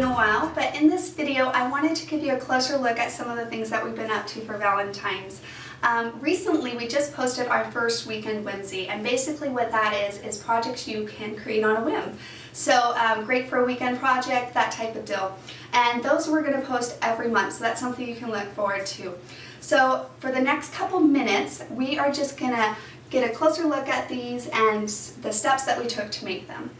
a while, but in this video I wanted to give you a closer look at some of the things that we've been up to for Valentine's. Recently we just posted our first weekend Whimsy, and basically what that is projects you can create on a whim. So great for a weekend project, that type of deal. And those we're going to post every month, so that's something you can look forward to. So for the next couple minutes we are just going to get a closer look at these and the steps that we took to make them.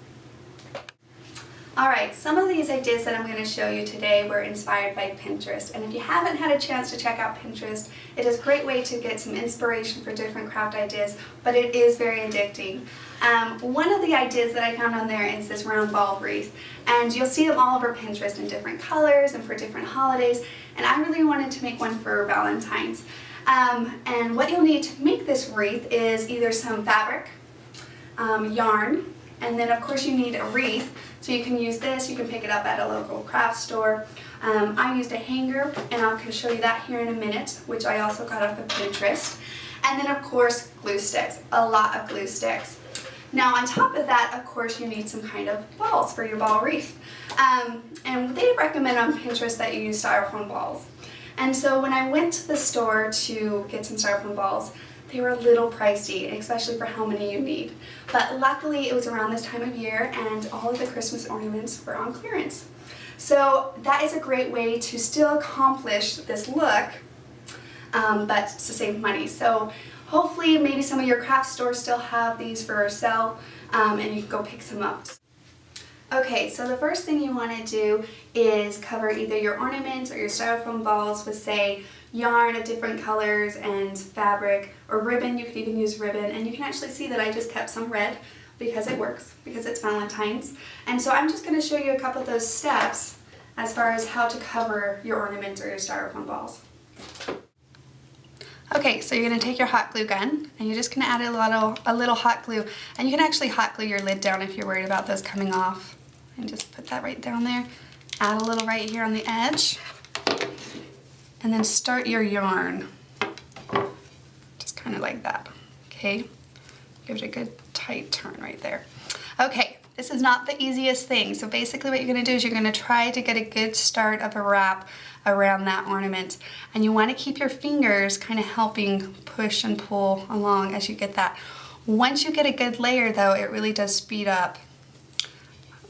Alright, some of these ideas that I'm going to show you today were inspired by Pinterest, and if you haven't had a chance to check out Pinterest, it is a great way to get some inspiration for different craft ideas, but it is very addicting. One of the ideas that I found on there is this round ball wreath, and you'll see them all over Pinterest in different colors and for different holidays, and I really wanted to make one for Valentine's. And what you'll need to make this wreath is either some fabric, yarn, and then of course you need a wreath. So you can use this, you can pick it up at a local craft store. I used a hanger, and I'll show you that here in a minute, which I also got off of Pinterest. And then of course glue sticks, a lot of glue sticks. Now on top of that, of course, you need some kind of balls for your ball wreath. And they recommend on Pinterest that you use styrofoam balls. And so when I went to the store to get some styrofoam balls, they were a little pricey, especially for how many you need. But luckily it was around this time of year and all of the Christmas ornaments were on clearance. So that is a great way to still accomplish this look, but to save money. So hopefully maybe some of your craft stores still have these for sale, and you can go pick some up. Okay, so the first thing you want to do is cover either your ornaments or your styrofoam balls with, say, yarn of different colors and fabric, or ribbon. You could even use ribbon, and you can actually see that I just kept some red because it works, because it's Valentine's. And so I'm just going to show you a couple of those steps as far as how to cover your ornaments or your styrofoam balls. Okay, so you're going to take your hot glue gun and you're just going to add a little hot glue, and you can actually hot glue your lid down if you're worried about those coming off. And just put that right down there. Add a little right here on the edge. And then start your yarn, just kind of like that, okay? Give it a good tight turn right there. Okay, this is not the easiest thing, so basically what you're going to do is you're going to try to get a good start of a wrap around that ornament, and you want to keep your fingers kind of helping push and pull along as you get that. Once you get a good layer though, it really does speed up,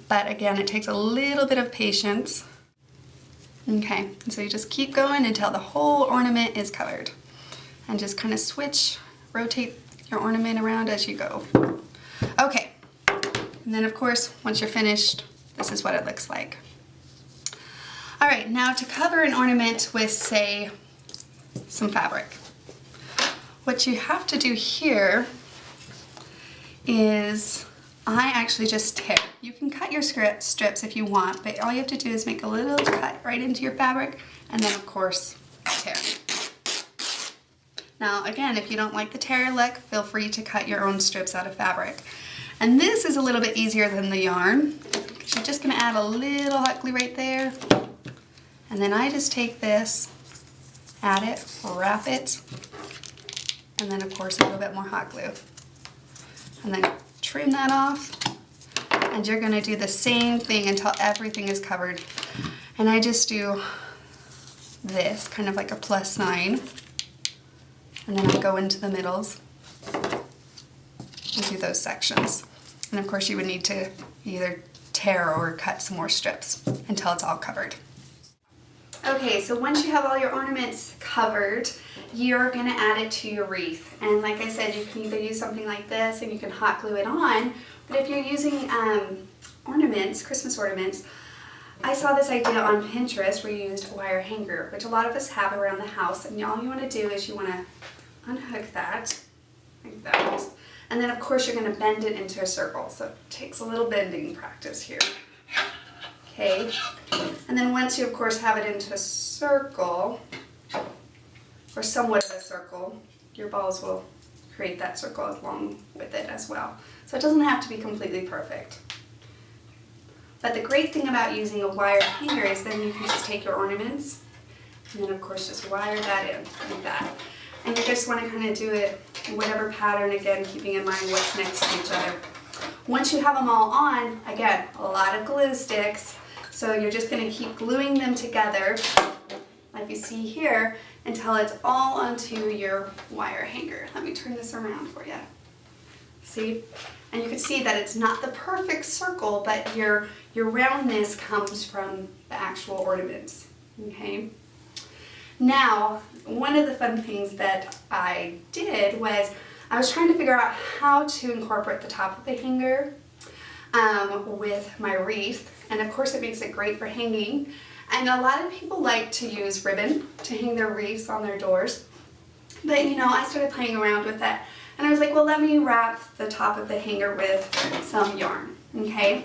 but again, it takes a little bit of patience. Okay, and so you just keep going until the whole ornament is covered. And just kind of switch, rotate your ornament around as you go. Okay, and then of course, once you're finished, this is what it looks like. Alright, now to cover an ornament with, say, some fabric. What you have to do here is, I actually just tear. You can cut your strips if you want, but all you have to do is make a little cut right into your fabric, and then of course tear. Now again, if you don't like the tear look, feel free to cut your own strips out of fabric. And this is a little bit easier than the yarn, because you're just going to add a little hot glue right there, and then I just take this, add it, wrap it, and then of course a little bit more hot glue. And then trim that off, and you're going to do the same thing until everything is covered. And I just do this, kind of like a plus sign, and then I go into the middles and do those sections. And of course you would need to either tear or cut some more strips until it's all covered. Okay, so once you have all your ornaments covered, you're going to add it to your wreath. And like I said, you can either use something like this and you can hot glue it on, but if you're using ornaments, Christmas ornaments, I saw this idea on Pinterest where you used a wire hanger, which a lot of us have around the house, and all you want to do is you want to unhook that, like that, and then of course you're going to bend it into a circle, so it takes a little bending practice here. Okay, and then once you of course have it into a circle, or somewhat of a circle, your balls will create that circle along with it as well. So it doesn't have to be completely perfect. But the great thing about using a wire hanger is then you can just take your ornaments and then of course just wire that in like that. And you just want to kind of do it in whatever pattern, again keeping in mind what's next to each other. Once you have them all on, again, a lot of glue sticks. So you're just going to keep gluing them together, like you see here, until it's all onto your wire hanger. Let me turn this around for you. See? And you can see that it's not the perfect circle, but your roundness comes from the actual ornaments. Okay? Now, one of the fun things that I did was I was trying to figure out how to incorporate the top of the hanger with my wreath, and of course it makes it great for hanging. And a lot of people like to use ribbon to hang their wreaths on their doors, but you know, I started playing around with that, and I was like, well, let me wrap the top of the hanger with some yarn, okay?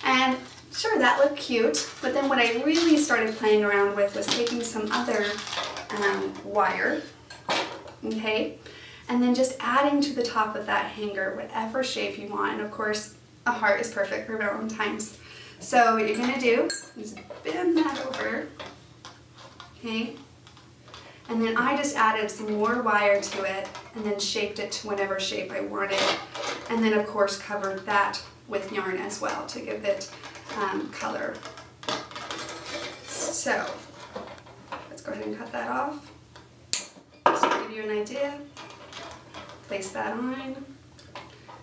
And sure, that looked cute, but then what I really started playing around with was taking some other wire, okay, and then just adding to the top of that hanger whatever shape you want. And of course, a heart is perfect for Valentine's. So what you're going to do is bend that over, okay, and then I just added some more wire to it and then shaped it to whatever shape I wanted, and then of course covered that with yarn as well to give it color. So let's go ahead and cut that off. Just to give you an idea, place that on.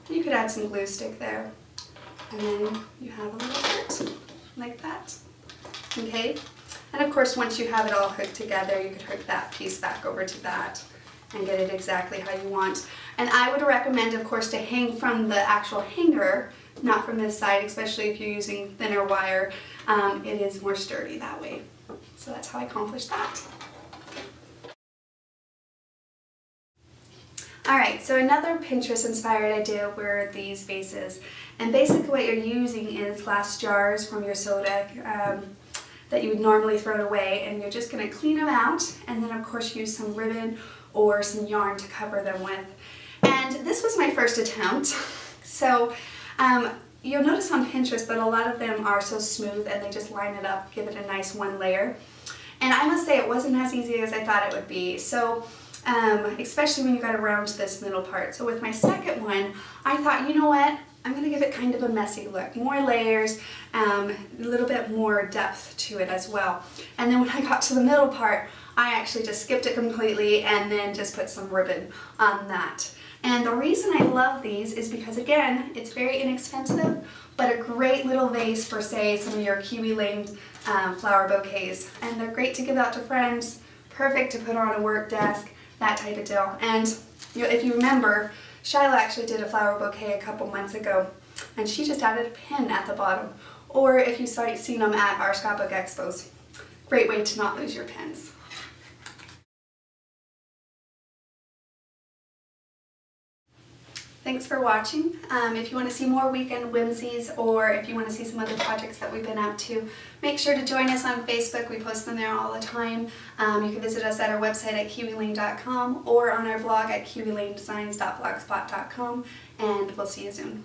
You could add some glue stick there, and then you have a little heart like that. Okay, and of course once you have it all hooked together, you could hook that piece back over to that and get it exactly how you want. And I would recommend, of course, to hang from the actual hanger, not from this side, especially if you're using thinner wire. It is more sturdy that way. So that's how I accomplished that. Alright, so another Pinterest inspired idea were these vases. And basically what you're using is glass jars from your soda that you would normally throw away, and you're just going to clean them out and then of course use some ribbon or some yarn to cover them with. And this was my first attempt. So you'll notice on Pinterest that a lot of them are so smooth and they just line it up, give it a nice one layer. And I must say it wasn't as easy as I thought it would be. So especially when you got around to this middle part. So with my second one, I thought, you know what? I'm going to give it kind of a messy look, more layers, a little bit more depth to it as well. And then when I got to the middle part, I actually just skipped it completely and then just put some ribbon on that. And the reason I love these is because, again, it's very inexpensive, but a great little vase for, say, some of your Kiwi lane flower bouquets. And they're great to give out to friends, perfect to put on a work desk, that type of deal. And if you remember, Shyla actually did a flower bouquet a couple months ago, and she just added a pin at the bottom. Or if you seen them at our scrapbook expos, great way to not lose your pins. Thanks for watching. If you want to see more weekend whimsies, or if you want to see some other projects that we've been up to, make sure to join us on Facebook. We post them there all the time. You can visit us at our website at kiwilane.com or on our blog at kiwilanedesigns.blogspot.com, and we'll see you soon.